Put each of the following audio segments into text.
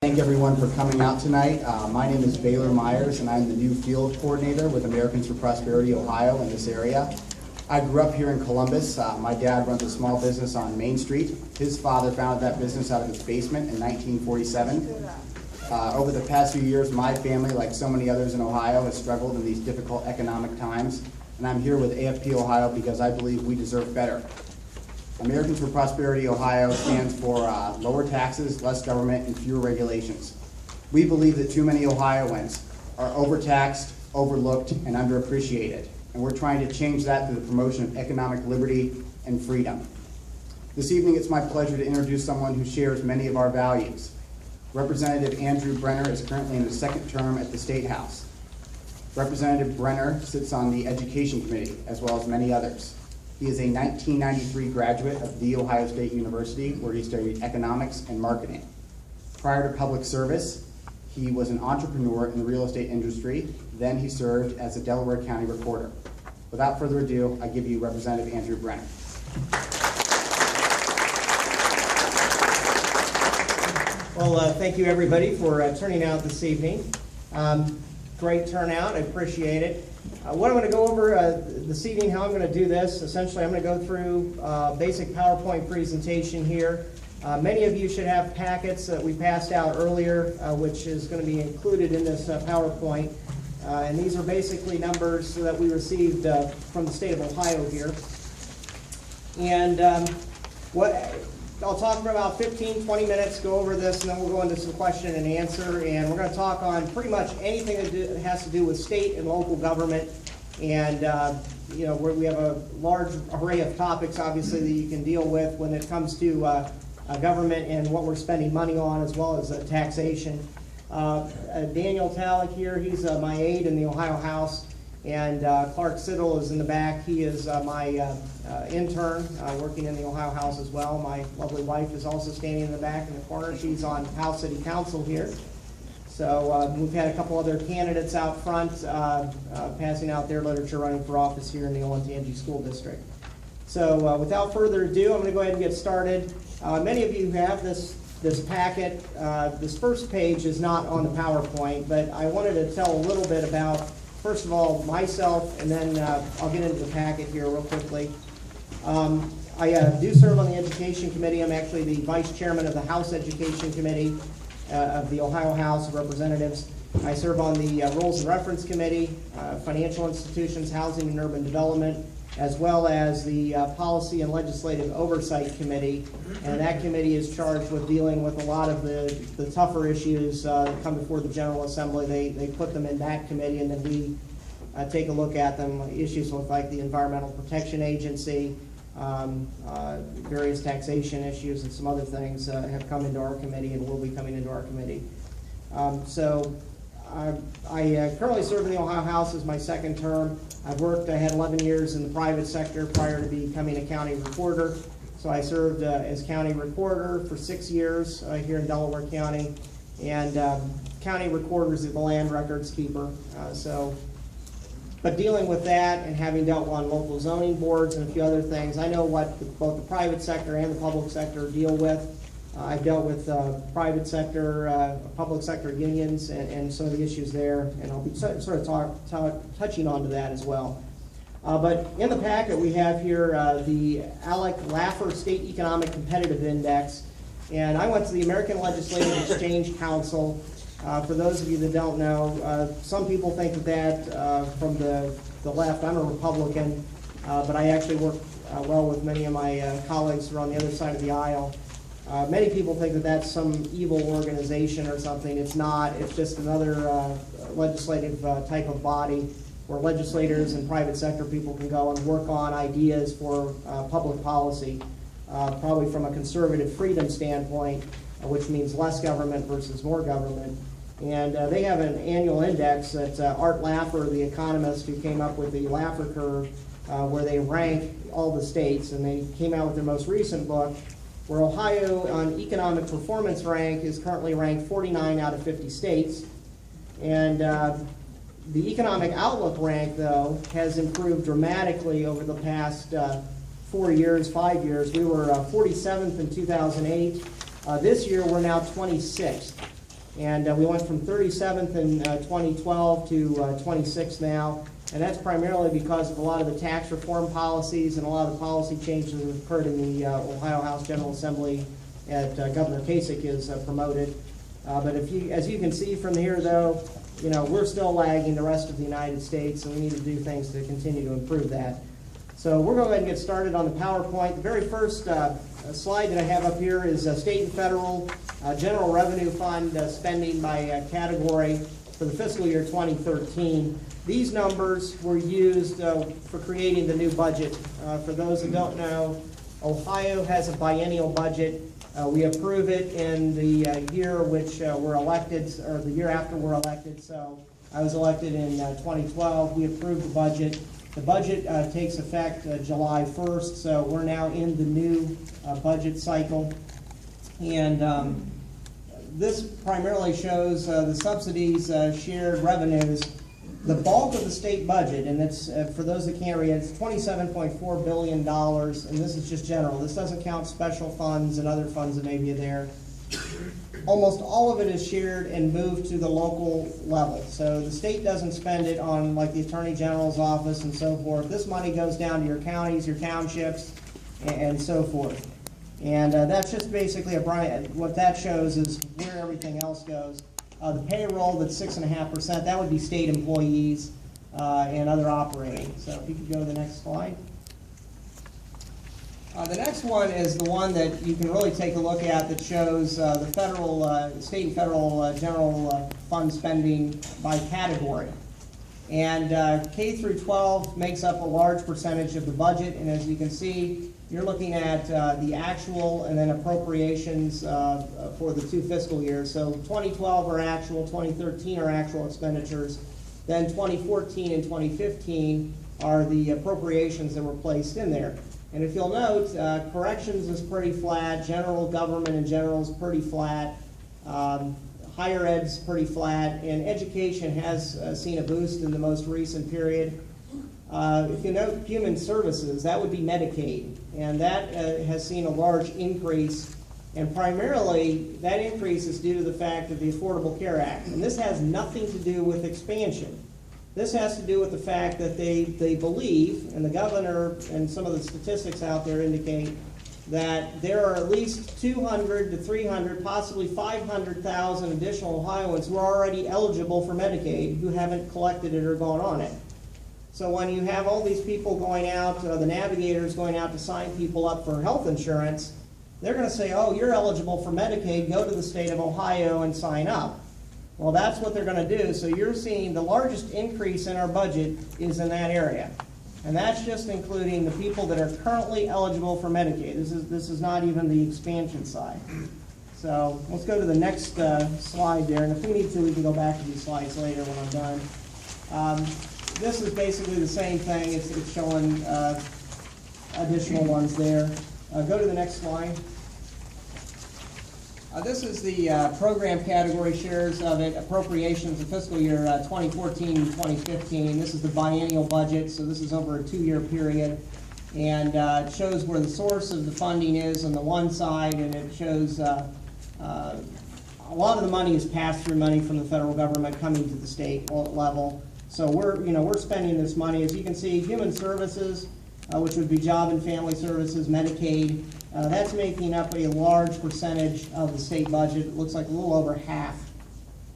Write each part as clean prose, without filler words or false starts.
Thank everyone for coming out tonight. My name is Baylor Myers, and I'm the new field coordinator with Americans for Prosperity Ohio in this area. I grew up here in Columbus. My dad runs a small business on Main Street. His father founded that business out of his basement in 1947. Over the past few years, my family, like so many others in Ohio, has struggled in these difficult economic times, and I'm here with AFP Ohio because I believe we deserve better. Americans for Prosperity Ohio stands for lower taxes, less government, and fewer regulations. We believe that too many Ohioans are overtaxed, overlooked, and underappreciated, and we're trying to change that through the promotion of economic liberty and freedom. This evening, it's my pleasure to introduce someone who shares many of our values. Representative Andrew Brenner is currently in his second term at the State House. Representative Brenner sits on the Education Committee, as well as many others. He is a 1993 graduate of The Ohio State University, where he studied economics and marketing. Prior to public service, he was an entrepreneur in the real estate industry. Then he served as a Delaware County recorder. Without further ado, I give you Representative Andrew Brenner. Well, thank you everybody for turning out this evening. Great turnout, I appreciate it. What I'm going to go over this evening, how I'm going to do this, essentially I'm going to go through a basic PowerPoint presentation here. Many of you should have packets that we passed out earlier, which is going to be included in this PowerPoint. And these are basically numbers that we received from the state of Ohio here. And I'll talk for about 15, 20 minutes, go over this, and then we'll go into some question and answer. And we're going to talk on pretty much anything that has to do with state and local government. And, we have a large array of topics, obviously, that you can deal with when it comes to government and what we're spending money on, as well as taxation. Daniel Talek here, he's my aide in the Ohio House. And Clark Siddle is in the back. He is my intern working in the Ohio House as well. My lovely wife is also standing in the back in the corner. She's on House City Council here. So we've had a couple other candidates out front passing out their literature running for office here in the Olentangy School District. So without further ado, I'm going to go ahead and get started. Many of you have this packet. This first page is not on the PowerPoint, but I wanted to tell a little bit about, first of all, myself, and then I'll get into the packet here real quickly. I do serve on the Education Committee. I'm actually the Vice Chairman of the House Education Committee of the Ohio House of Representatives. I serve on the Rules and Reference Committee, Financial Institutions, Housing and Urban Development, as well as the Policy and Legislative Oversight Committee. And that committee is charged with dealing with a lot of the tougher issues that come before the General Assembly. They put them in that committee, and then we take a look at them. Issues with like the Environmental Protection Agency, various taxation issues, and some other things have come into our committee and will be coming into our committee. I currently serve in the Ohio House as my second term. I had 11 years in the private sector prior to becoming a county recorder. So I served as county recorder for 6 years here in Delaware County. And county recorder is the land records keeper. But dealing with that and having dealt on local zoning boards and a few other things, I know what both the private sector and the public sector deal with. I've dealt with private sector, public sector unions, and some of the issues there, and I'll be sort of touching on to that as well. But in the packet we have here the Alec Laffer State Economic Competitive Index, and I went to the American Legislative Exchange Council. For those of you that don't know, some people think that from the left, I'm a Republican, but I actually work well with many of my colleagues who are on the other side of the aisle. Many people think that that's some evil organization or something. It's not. It's just another legislative type of body where legislators and private sector people can go and work on ideas for public policy, probably from a conservative freedom standpoint, which means less government versus more government. And they have an annual index that Art Laffer, the economist who came up with the Laffer curve, where they rank all the states, and they came out with their most recent book, where Ohio on economic performance rank is currently ranked 49 out of 50 states. And the economic outlook rank, though, has improved dramatically over the past 4 years, 5 years. We were 47th in 2008. This year, we're now 26th. And we went from 37th in 2012 to 26th now. And that's primarily because of a lot of the tax reform policies and a lot of the policy changes that have occurred in the Ohio House General Assembly that Governor Kasich has promoted. But as you can see from here, though, we're still lagging the rest of the United States, and we need to do things to continue to improve that. So we're going to go ahead and get started on the PowerPoint. The very first slide that I have up here is state and federal general revenue fund spending by category for the fiscal year 2013. These numbers were used for creating the new budget. For those that don't know, Ohio has a biennial budget. We approve it in the year which we're elected, or the year after we're elected. So I was elected in 2012. We approved the budget. The budget takes effect July 1st, so we're now in the new budget cycle. And this primarily shows the subsidies, shared revenues. The bulk of the state budget, and it's for those that can't read, it's $27.4 billion, and this is just general. This doesn't count special funds and other funds that may be there. Almost all of it is shared and moved to the local level. So the state doesn't spend it on like the Attorney General's office and so forth. This money goes down to your counties, your townships, and so forth. And that's just basically what that shows is where everything else goes. The payroll, that's 6.5%, that would be state employees and other operating. So if you could go to the next slide. The next one is the one that you can really take a look at that shows the federal, state and federal general fund spending by category. And K through 12 makes up a large percentage of the budget, and as you can see, you're looking at the actual and then appropriations for the two fiscal years. So 2012 are actual, 2013 are actual expenditures, then 2014 and 2015 are the appropriations that were placed in there. And if you'll note, corrections is pretty flat, general government in general is pretty flat, higher ed's pretty flat, and education has seen a boost in the most recent period. If you note human services, that would be Medicaid, and that has seen a large increase, and primarily that increase is due to the fact of the Affordable Care Act. And this has nothing to do with expansion. This has to do with the fact that they believe, and the governor and some of the statistics out there indicate, that there are at least 200 to 300, possibly 500,000 additional Ohioans who are already eligible for Medicaid who haven't collected it or gone on it. So when you have all these people going out, the navigators going out to sign people up for health insurance, they're going to say, oh, you're eligible for Medicaid, go to the state of Ohio and sign up. Well, that's what they're going to do. So you're seeing the largest increase in our budget is in that area. And that's just including the people that are currently eligible for Medicaid. This is not even the expansion side. So let's go to the next slide there. And if we need to, we can go back to these slides later when I'm done. This is basically the same thing. It's showing additional ones there. Go to the next slide. This is the program category shares of it, appropriations of fiscal year 2014 and 2015. This is the biennial budget, so this is over a 2-year period. And it shows where the source of the funding is on the one side, and it shows a lot of the money is pass-through money from the federal government coming to the state level. So we're spending this money. As you can see, human services, which would be job and family services, Medicaid, that's making up a large percentage of the state budget. It looks like a little over half.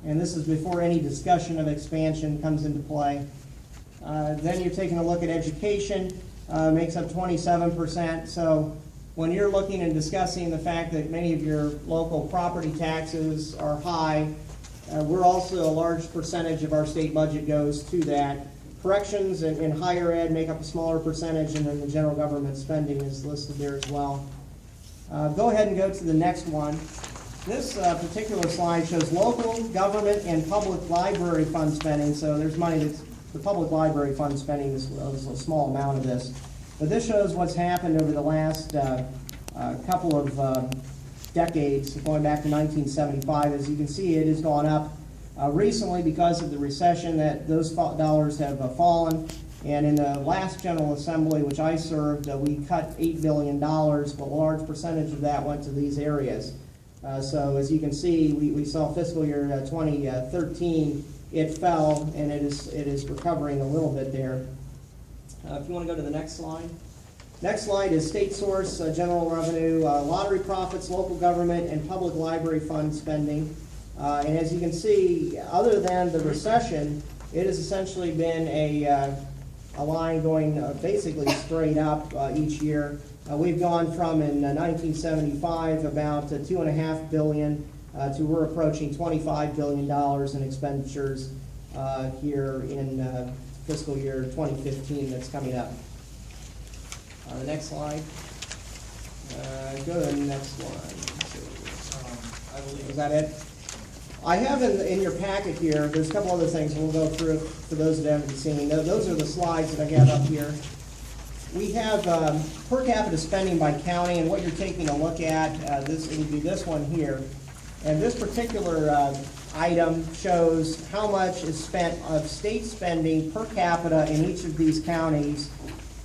And this is before any discussion of expansion comes into play. Then you're taking a look at education, makes up 27%. So when you're looking and discussing the fact that many of your local property taxes are high, we're also a large percentage of our state budget goes to that. Corrections and higher ed make up a smaller percentage, and then the general government spending is listed there as well. Go ahead and go to the next one. This particular slide shows local government and public library fund spending. So there's money that's the public library fund spending is a small amount of this. But this shows what's happened over the last couple of decades, going back to 1975. As you can see, it has gone up recently because of the recession, that those dollars have fallen. And in the last General Assembly, which I served, we cut $8 billion, but a large percentage of that went to these areas. So as you can see, we saw fiscal year 2013, it fell, and it is recovering a little bit there. If you want to go to the next slide. Next slide is state source, general revenue, lottery profits, local government, and public library fund spending. And as you can see, other than the recession, it has essentially been a line going basically straight up each year. We've gone from in 1975 about $2.5 billion to we're approaching $25 billion in expenditures here in fiscal year 2015 that's coming up. The next slide. Go to the next one. Is that it? I have in your packet here, there's a couple other things, and we'll go through it for those that haven't seen. Those are the slides that I have up here. We have per capita spending by county, and what you're taking a look at, it would be this one here. And this particular item shows how much is spent of state spending per capita in each of these counties.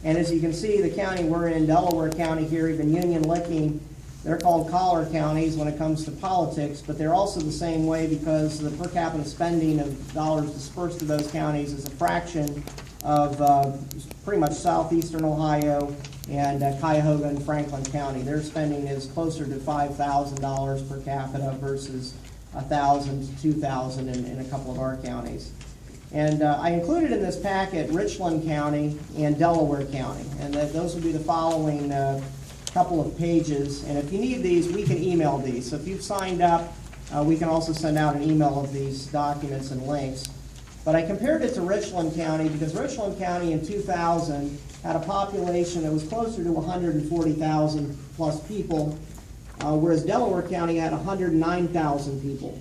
And as you can see, the county we're in, Delaware County here, even Union, Licking, they're called collar counties when it comes to politics, but they're also the same way because the per capita spending of dollars dispersed to those counties is a fraction of pretty much southeastern Ohio and Cuyahoga and Franklin County. Their spending is closer to $5,000 per capita versus $1,000 to $2,000 in a couple of our counties. And I included in this packet Richland County and Delaware County, and those would be the following couple of pages. And if you need these, we can email these. So if you've signed up, we can also send out an email of these documents and links. But I compared it to Richland County because Richland County in 2000 had a population that was closer to 140,000 plus people, whereas Delaware County had 109,000 people.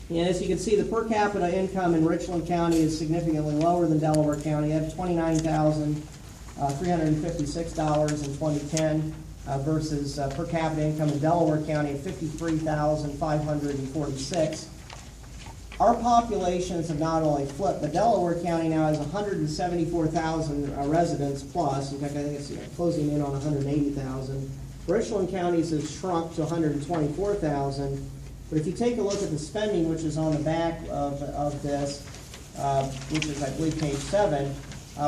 And as you can see, the per capita income in Richland County is significantly lower than Delaware County. They have $29,356 in 2010 versus per capita income in Delaware County of $53,546. Our populations have not only flipped, but Delaware County now has 174,000 residents plus. In fact, I think it's closing in on 180,000. Richland County's has shrunk to 124,000. But if you take a look at the spending, which is on the back of this, which is, I believe, page 7,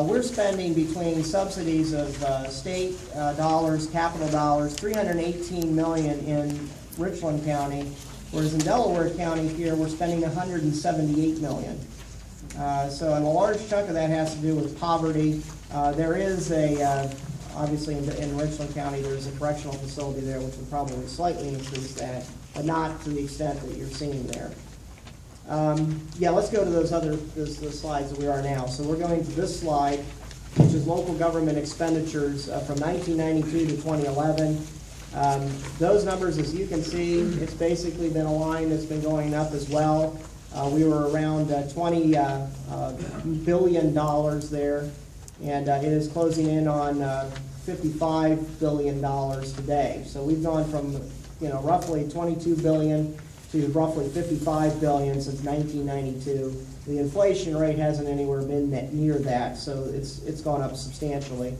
we're spending between subsidies of state dollars, capital dollars, $318 million in Richland County, whereas in Delaware County here, we're spending $178 million. So and a large chunk of that has to do with poverty. There is obviously in Richland County, there's a correctional facility there, which would probably slightly increase that, but not to the extent that you're seeing there. Yeah, let's go to those slides that we are now. So we're going to this slide, which is local government expenditures from 1992 to 2011. Those numbers, as you can see, it's basically been a line that's been going up as well. We were around $20 billion there, and it is closing in on $55 billion today. So we've gone from roughly $22 billion to roughly $55 billion since 1992. The inflation rate hasn't anywhere been near that, so it's gone up substantially.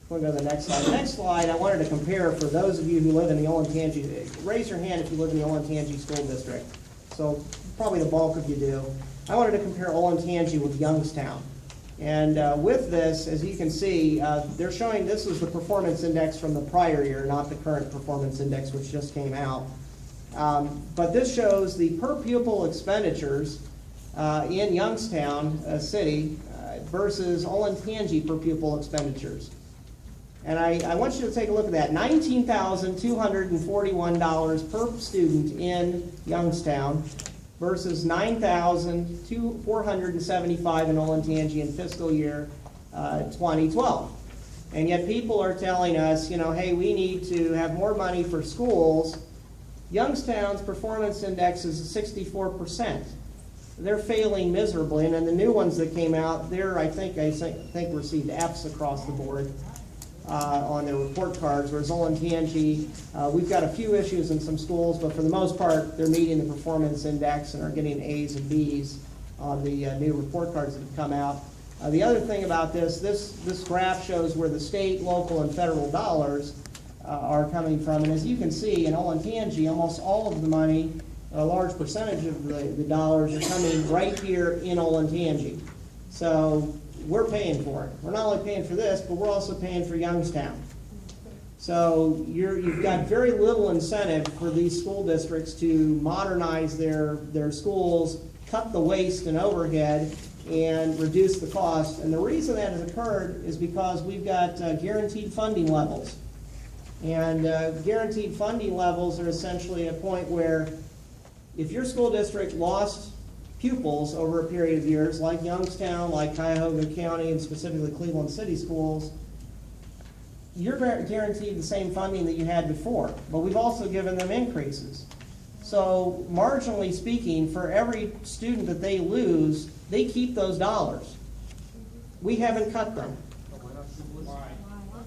We'll go to the next slide. The next slide, I wanted to compare for those of you who live in the Olentangy. Raise your hand if you live in the Olentangy School District. So probably the bulk of you do. I wanted to compare Olentangy with Youngstown. And with this, as you can see, they're showing this is the performance index from the prior year, not the current performance index, which just came out. But this shows the per pupil expenditures in Youngstown City versus Olentangy per pupil expenditures. And I want you to take a look at that. $19,241 per student in Youngstown versus $9,475 in Olentangy in fiscal year 2012. And yet people are telling us, hey, we need to have more money for schools. Youngstown's performance index is 64%. They're failing miserably, and then the new ones that came out, I think received Fs across the board on their report cards, whereas Olentangy, we've got a few issues in some schools, but for the most part, they're meeting the performance index and are getting A's and B's on the new report cards that have come out. The other thing about this graph shows where the state, local, and federal dollars are coming from. And as you can see, in Olentangy, almost all of the money, a large percentage of the dollars are coming right here in Olentangy. So we're paying for it. We're not only paying for this, but we're also paying for Youngstown. So you've got very little incentive for these school districts to modernize their schools, cut the waste and overhead, and reduce the cost. And the reason that has occurred is because we've got guaranteed funding levels. And guaranteed funding levels are essentially a point where if your school district lost pupils over a period of years, like Youngstown, like Cuyahoga County, and specifically Cleveland City Schools, you're guaranteed the same funding that you had before, but we've also given them increases. So marginally speaking, for every student that they lose, they keep those dollars. We haven't cut them.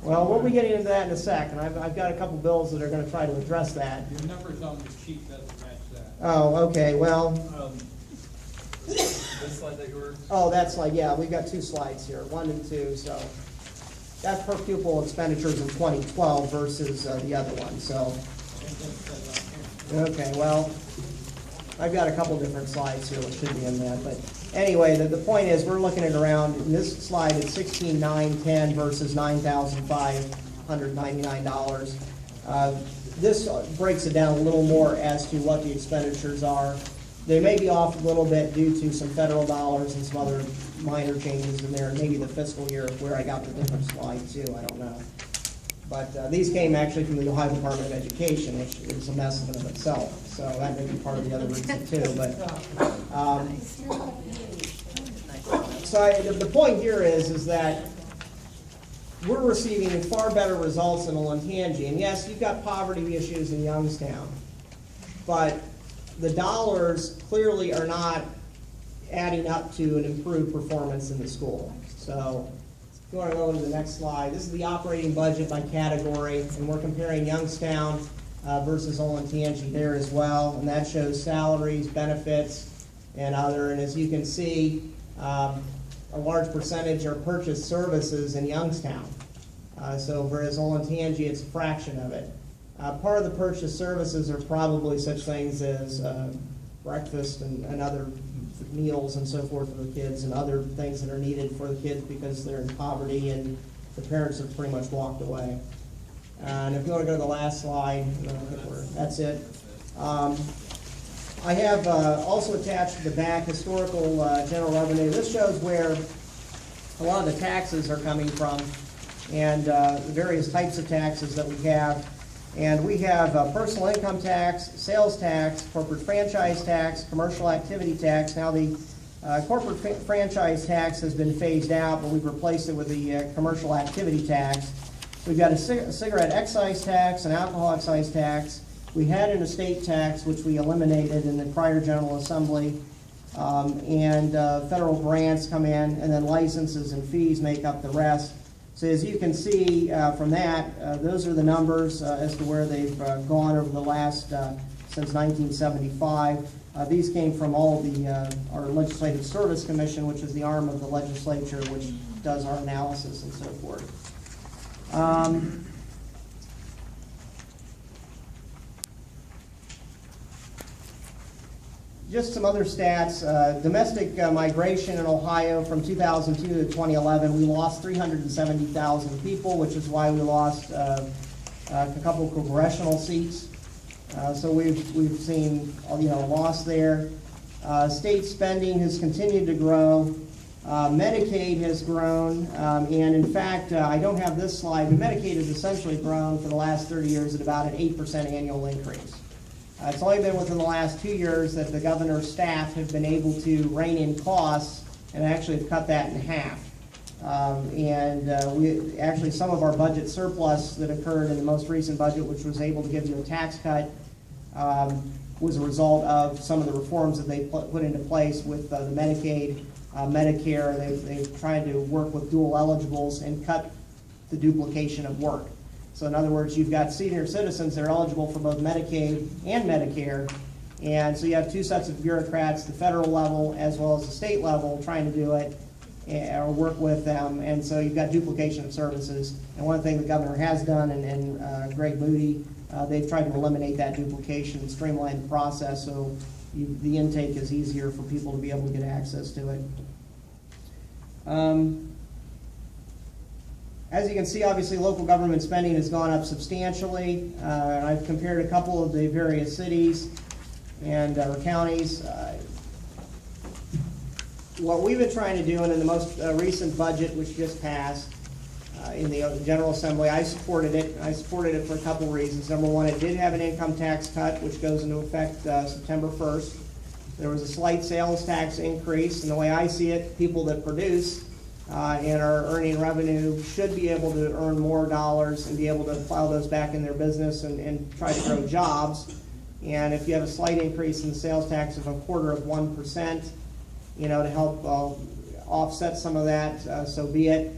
Well, we'll be getting into that in a second. I've got a couple bills that are going to try to address that. Your numbers on the sheet doesn't match that. Oh, okay, well, This slide that you were. oh, that slide, yeah, we've got two slides here, 1 and 2, so. That's per pupil expenditures in 2012 versus the other one, so. Okay, well, I've got a couple different slides here, which should be in that, but anyway, the point is, we're looking at around, in this slide, it's $16,910 versus $9,599. This breaks it down a little more as to what the expenditures are. They may be off a little bit due to some federal dollars and some other minor changes in there, and maybe the fiscal year of where I got the different slide too, I don't know. But these came actually from the Ohio Department of Education, which is a mess in and of itself. So that may be part of the other reason too. But the point here is that we're receiving far better results in Olentangy. And yes, you've got poverty issues in Youngstown, but the dollars clearly are not adding up to an improved performance in the school. So if you want to go to the next slide, this is the operating budget by category, and we're comparing Youngstown versus Olentangy there as well, and that shows salaries, benefits, and other. And as you can see, a large percentage are purchased services in Youngstown. So whereas Olentangy, it's a fraction of it. Part of the purchased services are probably such things as breakfast and other meals and so forth for the kids, and other things that are needed for the kids because they're in poverty and the parents have pretty much walked away. And if you want to go to the last slide, that's it. I have also attached to the back historical general revenue. This shows where a lot of the taxes are coming from, and the various types of taxes that we have. And we have personal income tax, sales tax, corporate franchise tax, commercial activity tax. Now the corporate franchise tax has been phased out, but we've replaced it with the commercial activity tax. We've got a cigarette excise tax, an alcohol excise tax. We had an estate tax, which we eliminated in the prior General Assembly. And federal grants come in, and then licenses and fees make up the rest. So as you can see from that, those are the numbers as to where they've gone over the last, since 1975. These came from all of the, our Legislative Service Commission, which is the arm of the legislature, which does our analysis and so forth. Just some other stats. Domestic migration in Ohio from 2002 to 2011, we lost 370,000 people, which is why we lost a couple of congressional seats. So we've seen loss there. State spending has continued to grow. Medicaid has grown, and in fact, I don't have this slide, but Medicaid has essentially grown for the last 30 years at about an 8% annual increase. It's only been within the last 2 years that the governor's staff have been able to rein in costs and actually have cut that in half. We actually, some of our budget surplus that occurred in the most recent budget, which was able to give you a tax cut, was a result of some of the reforms that they put into place with the Medicaid, Medicare. They've tried to work with dual eligibles and cut the duplication of work. So in other words, you've got senior citizens that are eligible for both Medicaid and Medicare, and so you have two sets of bureaucrats, the federal level as well as the state level, trying to do it. or work with them, and so you've got duplication of services. And one thing the governor has done, and Greg Moody, they've tried to eliminate that duplication and streamline the process so the intake is easier for people to be able to get access to it. As you can see, obviously, local government spending has gone up substantially. I've compared a couple of the various cities and or counties. What we've been trying to do, and in the most recent budget, which just passed in the General Assembly, I supported it. I supported it for a couple reasons. Number one, it did have an income tax cut, which goes into effect September 1st. There was a slight sales tax increase, and the way I see it, people that produce and are earning revenue should be able to earn more dollars and be able to plow those back in their business and try to grow jobs. And if you have a slight increase in the sales tax of 0.25%, you know, to help offset some of that, so be it.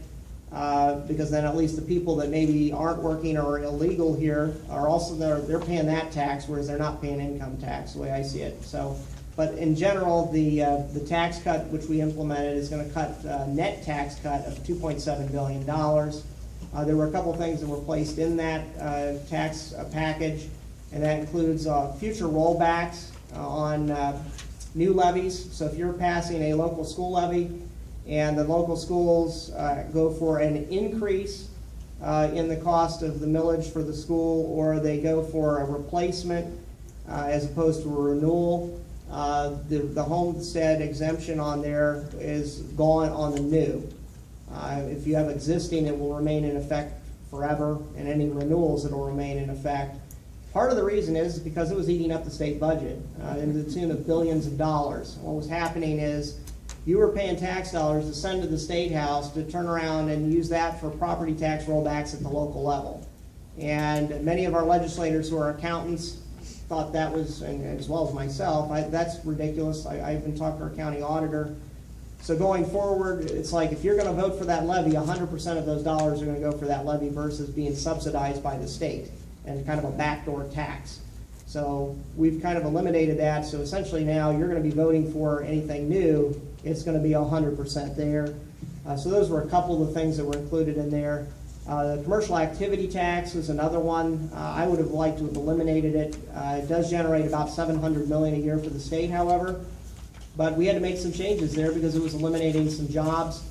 Because then at least the people that maybe aren't working or are illegal here are also they're paying that tax, whereas they're not paying income tax, the way I see it. So, but in general, the tax cut which we implemented is going to cut net tax cut of $2.7 billion. There were a couple things that were placed in that tax package, and that includes future rollbacks on new levies. So if you're passing a local school levy and the local schools go for an increase in the cost of the millage for the school, or they go for a replacement as opposed to a renewal, the homestead exemption on there is gone on the new. If you have existing, it will remain in effect forever, and any renewals, it will remain in effect. Part of the reason is because it was eating up the state budget to the tune of billions of dollars. What was happening is you were paying tax dollars to send to the State House to turn around and use that for property tax rollbacks at the local level. And many of our legislators who are accountants thought that was, and as well as myself, that's ridiculous. I even talked to our county auditor. So going forward, it's like if you're going to vote for that levy, 100% of those dollars are going to go for that levy versus being subsidized by the state and kind of a backdoor tax. So we've kind of eliminated that. So essentially now you're going to be voting for anything new, it's going to be 100% there. So those were a couple of the things that were included in there. The commercial activity tax was another one. I would have liked to have eliminated it. It does generate about $700 million a year for the state, however. But we had to make some changes there because it was eliminating some jobs.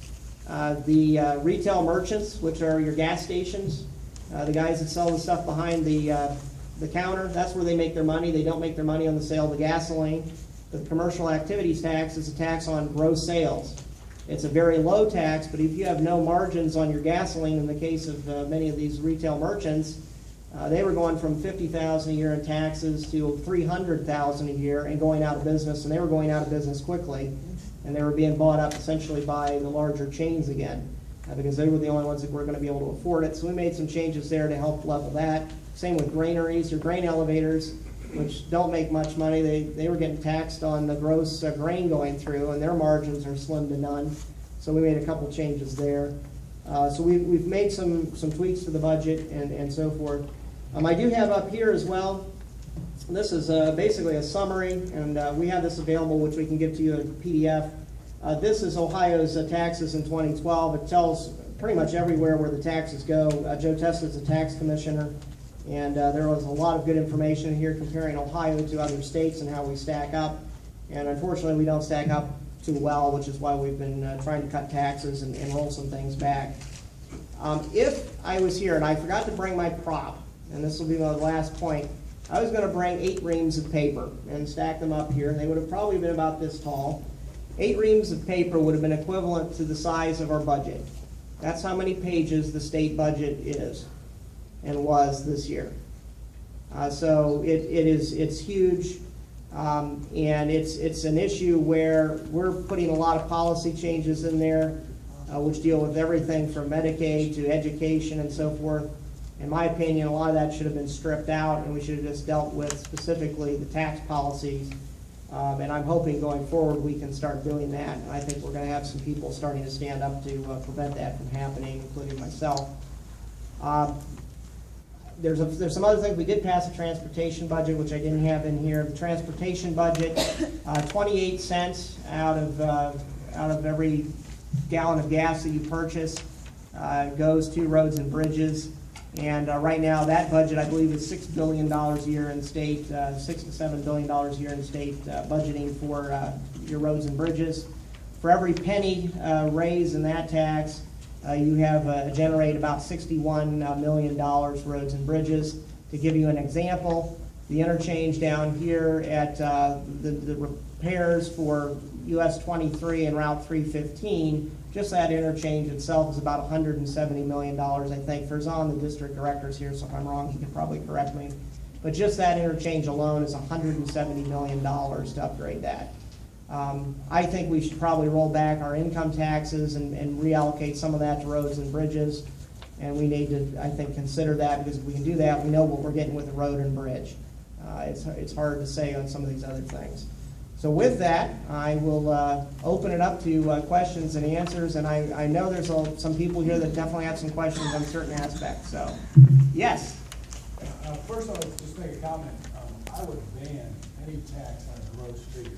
The retail merchants, which are your gas stations, the guys that sell the stuff behind the counter, that's where they make their money. They don't make their money on the sale of the gasoline. The commercial activities tax is a tax on gross sales. It's a very low tax, but if you have no margins on your gasoline, in the case of many of these retail merchants, they were going from $50,000 a year in taxes to $300,000 a year and going out of business, and they were going out of business quickly, and they were being bought up essentially by the larger chains again, because they were the only ones that were going to be able to afford it. So we made some changes there to help level that. Same with granaries or grain elevators, which don't make much money. They were getting taxed on the gross grain going through, and their margins are slim to none. So we made a couple changes there. So we've made some tweaks to the budget and so forth. I do have up here as well, this is basically a summary, and we have this available, which we can give to you in PDF. This is Ohio's taxes in 2012. It tells pretty much everywhere where the taxes go. Joe Testa's a tax commissioner. And there was a lot of good information here comparing Ohio to other states and how we stack up. And unfortunately, we don't stack up too well, which is why we've been trying to cut taxes and roll some things back. If I was here, and I forgot to bring my prop, and this will be my last point, I was going to bring 8 reams of paper and stack them up here, and they would have probably been about this tall. 8 reams of paper would have been equivalent to the size of our budget. That's how many pages the state budget is and was this year. So it's huge, and it's an issue where we're putting a lot of policy changes in there, which deal with everything from Medicaid to education and so forth. In my opinion, a lot of that should have been stripped out, and we should have just dealt with specifically the tax policies. And I'm hoping going forward we can start doing that. And I think we're going to have some people starting to stand up to prevent that from happening, including myself. There's some other things. We did pass a transportation budget, which I didn't have in here. The transportation budget, 28 cents out of every gallon of gas that you purchase goes to roads and bridges. And right now, that budget, I believe, is $6 billion a year in state, $6 to $7 billion a year in state budgeting for your roads and bridges. For every penny raised in that tax, you have generate about $61 million for roads and bridges. To give you an example, the interchange down here at the repairs for US 23 and Route 315, just that interchange itself is about $170 million, I think. Farzan, the district director's here, so if I'm wrong, he can probably correct me. But just that interchange alone is $170 million to upgrade that. I think we should probably roll back our income taxes and reallocate some of that to roads and bridges. And we need to, I think, consider that, because if we can do that, we know what we're getting with a road and bridge. It's hard to say on some of these other things. So with that, I will open it up to questions and answers. And I know there's some people here that definitely have some questions on certain aspects. So, yes? First, I would just make a comment. I would ban any tax on a gross figure.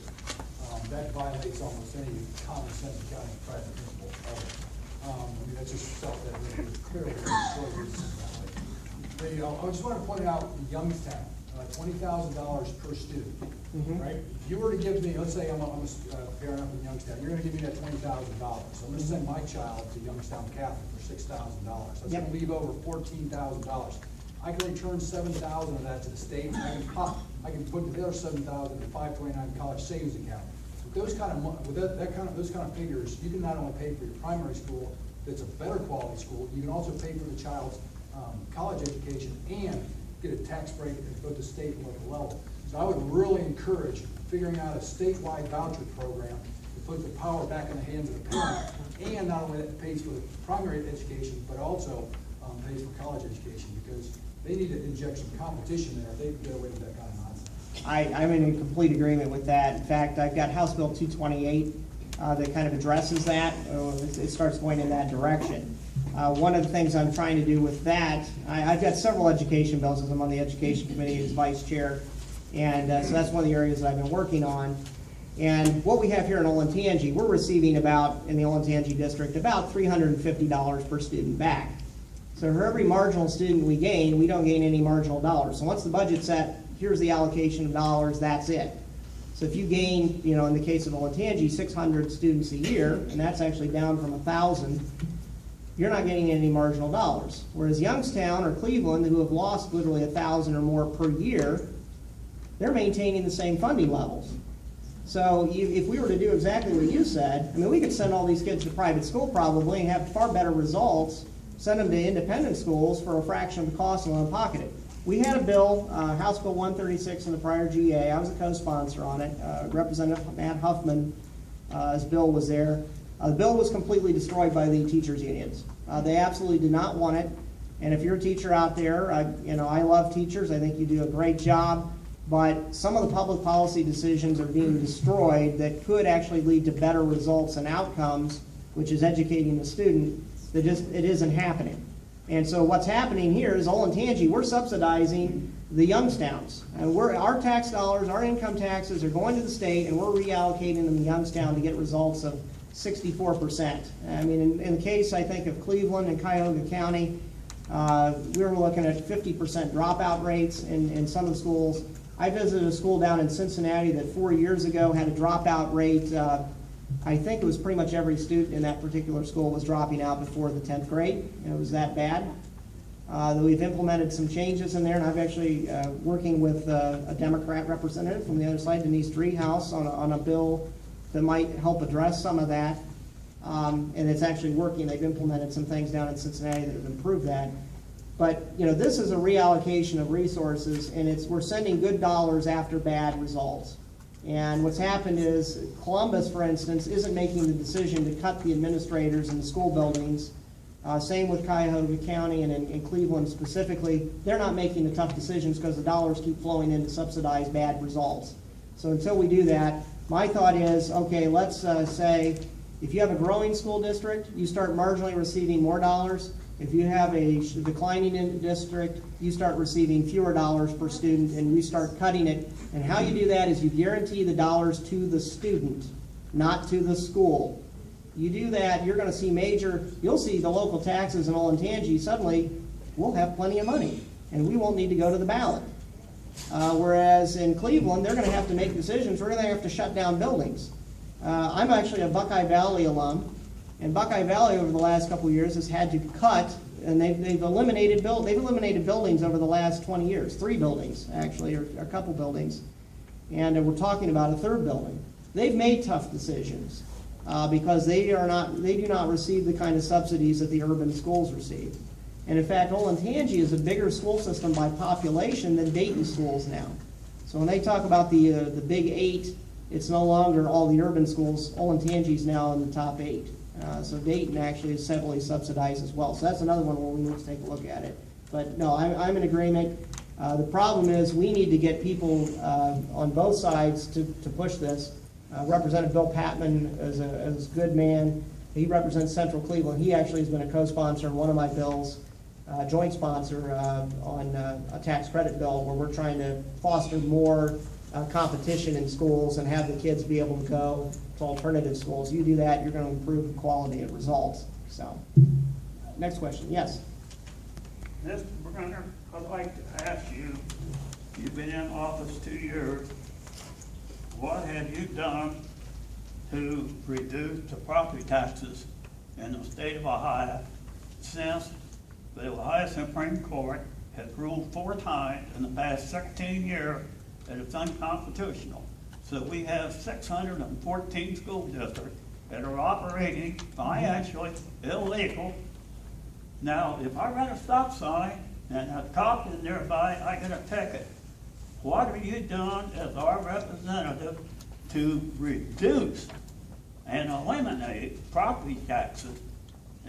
That violates almost any common sense accounting practice principle. I mean, that's just stuff that is clearly I just want to point out Youngstown, $20,000 per student, right? If you were to give me, let's say I'm a parent up in Youngstown, you're going to give me that $20,000. So I'm going to send my child to Youngstown Catholic for $6,000. That's going to leave over $14,000. I can return $7,000 of that to the state. I can put the other $7,000 in a 529 college savings account. Those kind of those kind of figures, you can not only pay for your primary school, that's a better quality school, you can also pay for the child's college education and get a tax break at both the state and local level. So I would really encourage figuring out a statewide voucher program to put the power back in the hands of the parent, and not only that pays for the primary education, but also pays for college education, because they need to inject some competition there if they can get away with that kind of nonsense. I'm in complete agreement with that. In fact, I've got House Bill 228 that kind of addresses that. It starts going in that direction. One of the things I'm trying to do with that, I've got several education bills, as I'm on the Education Committee as Vice Chair, and so that's one of the areas that I've been working on. And what we have here in Olentangy, we're receiving about, in the Olentangy district, about $350 per student back. So for every marginal student we gain, we don't gain any marginal dollars. So once the budget's set, here's the allocation of dollars, that's it. So if you gain, in the case of Olentangy, 600 students a year, and that's actually down from 1,000, you're not getting any marginal dollars. Whereas Youngstown or Cleveland, who have lost literally 1,000 or more per year, they're maintaining the same funding levels. So if we were to do exactly what you said, we could send all these kids to private school probably and have far better results, send them to independent schools for a fraction of the cost and unpocket it. We had a bill, House Bill 136 in the prior GA. I was a co-sponsor on it. Representative Matt Huffman's bill was there. The bill was completely destroyed by the teachers' unions. They absolutely did not want it. And if you're a teacher out there, I love teachers. I think you do a great job. But some of the public policy decisions are being destroyed that could actually lead to better results and outcomes, which is educating the student. It isn't happening. And so what's happening here is Olentangy, we're subsidizing the Youngstowns. And our tax dollars, our income taxes are going to the state, and we're reallocating them to Youngstown to get results of 64%. In the case, I think, of Cleveland and Cuyahoga County, we were looking at 50% dropout rates in some of the schools. I visited a school down in Cincinnati that 4 years ago had a dropout rate. I think it was pretty much every student in that particular school was dropping out before the 10th grade. It was that bad. We've implemented some changes in there, and I'm actually working with a Democrat representative from the other side, Denise Driehaus, on a bill that might help address some of that. And it's actually working. They've implemented some things down in Cincinnati that have improved that. But this is a reallocation of resources, and we're sending good dollars after bad results. And what's happened is Columbus, for instance, isn't making the decision to cut the administrators in the school buildings. Same with Cuyahoga County and in Cleveland specifically. They're not making the tough decisions because the dollars keep flowing in to subsidize bad results. So until we do that, my thought is, okay, let's say if you have a growing school district, you start marginally receiving more dollars. If you have a declining district, you start receiving fewer dollars per student, and we start cutting it. And how you do that is you guarantee the dollars to the student, not to the school. You do that, you're gonna see you'll see the local taxes in Olentangy, suddenly, we'll have plenty of money, and we won't need to go to the ballot. Whereas in Cleveland, they're gonna have to make decisions, we're gonna have to shut down buildings. I'm actually a Buckeye Valley alum, and Buckeye Valley over the last couple of years has had to cut, and they've eliminated buildings over the last 20 years, 3 buildings actually, or a couple buildings, and we're talking about a 3rd building. They've made tough decisions because they do not receive the kind of subsidies that the urban schools receive. And in fact, Olentangy is a bigger school system by population than Dayton schools now. So when they talk about the big 8, it's no longer all the urban schools. Olentangy is now in the top 8. So Dayton actually is heavily subsidized as well. So that's another one where we need to take a look at it. But no, I'm in agreement. The problem is we need to get people on both sides to push this. Representative Bill Patman is a good man. He represents Central Cleveland. He actually has been a co-sponsor of one of my bills, joint sponsor on a tax credit bill where we're trying to foster more competition in schools and have the kids be able to go to alternative schools. You do that, you're going to improve the quality of results. So, next question. Yes? Mr. Brenner, I'd like to ask you, you've been in office 2 years, what have you done to reduce the property taxes in the state of Ohio since the Ohio Supreme Court has ruled 4 times in the past 16 years that it's unconstitutional? So we have 614 school districts that are operating financially illegal. Now, if I run a stop sign and a cop is nearby, I get a ticket. What are you doing as our representative to reduce and eliminate property taxes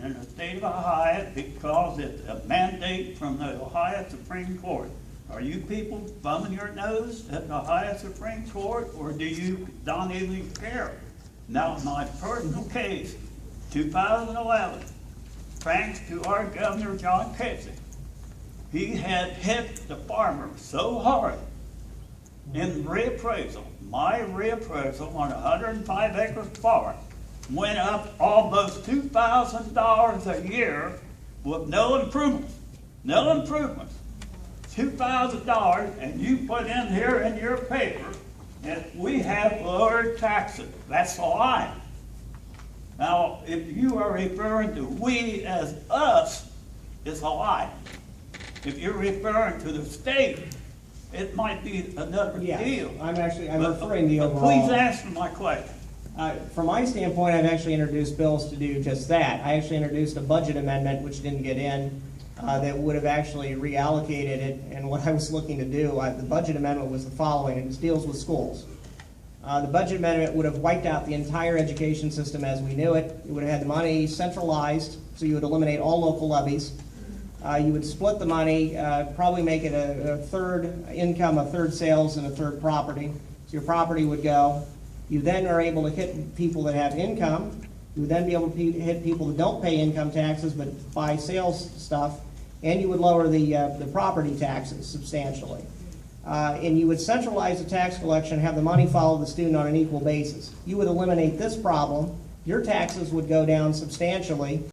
in the state of Ohio because it's a mandate from the Ohio Supreme Court? Are you people bumming your nose at the Ohio Supreme Court, or do you don't even care? Now, in my personal case, 2011, thanks to our Governor John Casey, he had hit the farmer so hard in reappraisal. My reappraisal on 105 acres farm went up almost $2,000 a year with no improvements. No improvements. $2,000, and you put in here in your paper that we have lowered taxes. That's a lie. Now, if you are referring to we as us, it's a lie. If you're referring to the state, it might be another deal. I'm referring to the overall. Please answer my question. From my standpoint, I've actually introduced bills to do just that. I actually introduced a budget amendment, which didn't get in, that would have actually reallocated it. And what I was looking to do, the budget amendment was the following. It deals with schools. The budget amendment would have wiped out the entire education system as we knew it. It would have had the money centralized, so you would eliminate all local levies. You would split the money, probably make it a third income, a third sales, and a third property. So your property would go. You then are able to hit people that have income. You would then be able to hit people that don't pay income taxes but buy sales stuff. And you would lower the property taxes substantially. And you would centralize the tax collection, have the money follow the student on an equal basis. You would eliminate this problem. Your taxes would go down substantially.